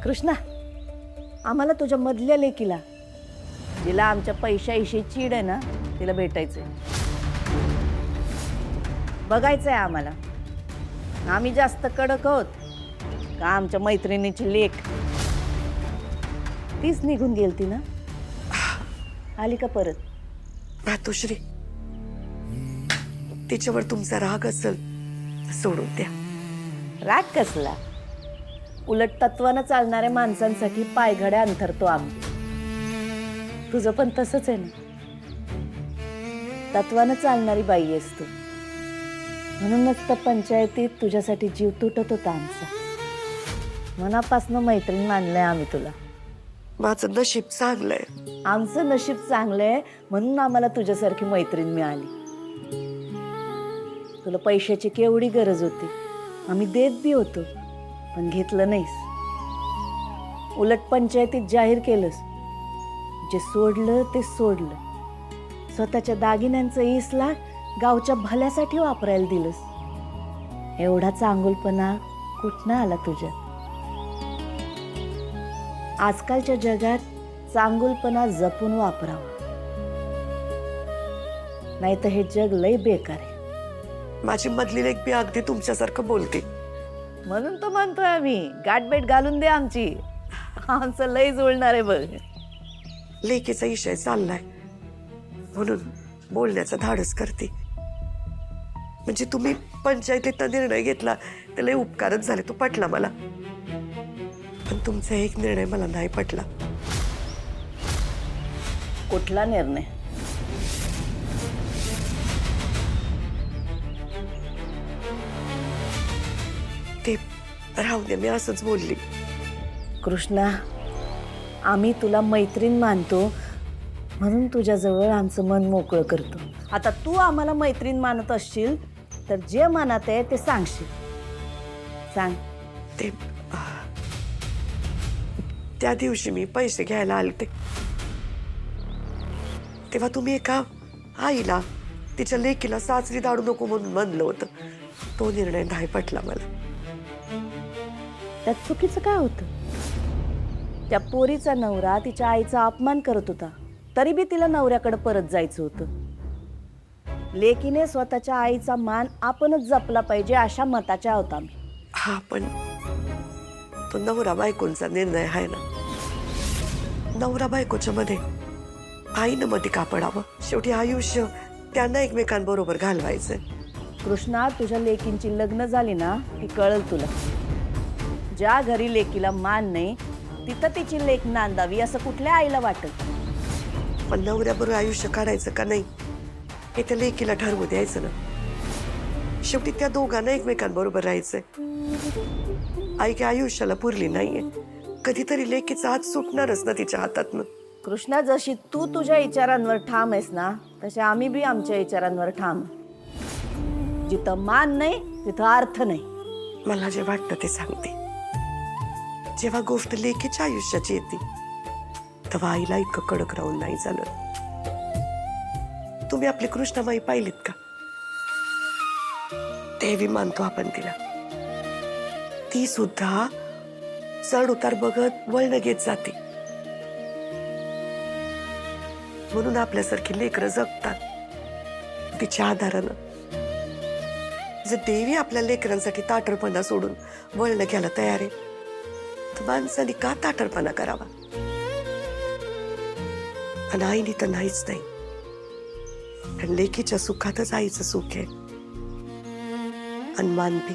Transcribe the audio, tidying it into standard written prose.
कृष्णा, आम्हाला तुझ्या मधल्या लेकीला, जिला आमच्या पैशाविषयी चीड आहे ना, तिला भेटायचंय. बघायचंय आम्हाला. आम्ही जास्त कडक आहोत का आमच्या मैत्रिणीची लेक? तीच निघून गेलती ना, आली का परत? मातोश्री, तिच्यावर तुमचा राग असेल तर सोडून द्या. राग कसला? उलट तत्वानं चालणाऱ्या माणसांसाठी पायघड्या अंथरतो आम्ही. तुझं पण तसंच आहे ना. तत्वानं चालणारी बाई आहेस तू. म्हणूनच तर पंचायतीत तुझ्यासाठी जीव तुटत होता आमचा. मनापासनं मैत्रीण मानलंय आम्ही तुला. माझं नशीब चांगलंय. आमचं नशीब चांगलंय म्हणून आम्हाला तुझ्यासारखी मैत्रीण मिळाली. तुला पैशाची केवढी गरज होती, आम्ही देत बी होतो, पण घेतलं नाहीस. उलट पंचायतीत जाहीर केलंस. जे सोडलं ते सोडलं. स्वतःच्या दागिन्यांचं 20 लाख गावच्या भल्यासाठी वापरायला दिलंस. एवढा चांगुलपणा कुठनं आला तुझ्यात? आजकालच्या जगात चांगुलपणा जपून वापरावं, नाही तर हे जग लय बेकार आहे. माझी मधली लेक बी अगदी तुमच्यासारखं बोलते. म्हणून तर म्हणतोय आम्ही, गाठभेट घालून दे आमची. आमचं लय जुळणार आहे बघ. लेकीचा विषय चाललाय म्हणून बोलण्याचा धाडस करते. म्हणजे तुम्ही पंचायतीत निर्णय घेतला ते लय उपकारच झाले, तो पटला मला. पण तुमचा एक निर्णय मला नाही पटला. कुठला निर्णय? ते राहू दे, मी असंच बोलली. कृष्णा, आम्ही तुला मैत्रीण मानतो म्हणून तुझ्याजवळ आमचं मन मोकळं करतो. आता तू आम्हाला मैत्रीण मानत असशील तर जे मनात आहे ते सांगशील. सांग. ते त्या दिवशी मी पैसे घ्यायला आलते तेव्हा तुम्ही एका आईला तिच्या लेकीला सासरी दाडू नको म्हणून म्हणलं होतं. तो निर्णय नाही पटला मला. त्यात चुकीचं काय होतं? त्या पोरीचा नवरा तिच्या आईचा अपमान करत होता, तरी बी तिला नवऱ्याकडे परत जायचं होतं. लेकीने स्वतःच्या आईचा मान आपणच जपला पाहिजे अशा मताच्या आहोत आम्ही. हा, पण तो नवरा बायकोंचा निर्णय आहे ना. नवरा बायकोच्या मध्ये आईनं मध्ये का पडावं? शेवटी आयुष्य त्यांना एकमेकांबरोबर घालवायचंय. कृष्णा, तुझ्या लेकींची लग्न झाली ना की कळल तुला. ज्या घरी लेकीला मान नाही तिथं तिची लेक नांदावी असं कुठल्या आईला वाटत? पण नवऱ्याबरोबर आयुष्य काढायचं का नाही हे त्या लेकीला ठरवू द्यायचं ना. शेवटी त्या दोघांना एकमेकांबरोबर राहायचंय. आई काय आयुष्याला पुरली नाहीये. कधीतरी लेकीचा हात सुटणारच ना तिच्या हातातनं. कृष्णा, जशी तू तुझ्या विचारांवर ठाम आहेस ना, तसे आम्ही बी आमच्या विचारांवर ठाम. जिथं मान नाही तिथं अर्थ नाही. मला जे वाटतं ते सांगते. जेव्हा गोष्ट लेकीच्या आयुष्याची येते तेव्हा आईला इतकं कडक राहून नाही चालत. तुम्ही आपली कृष्णाबाई पाहिलीत का? देवी मानतो आपण तिला. ती सुद्धा चढ उतार बघत वळण घेत जाते. म्हणून आपल्यासारखी लेकरं जगतात तिच्या आधारानं. जर देवी आपल्या लेकरांसाठी ताठरपणा सोडून वळण घ्यायला तयार आहे तर माणसाने का ताठरपणा करावा? आणि आईने तर नाहीच नाही. कारण लेकीच्या सुखातच आईचं सुख आहे. आणि मानवी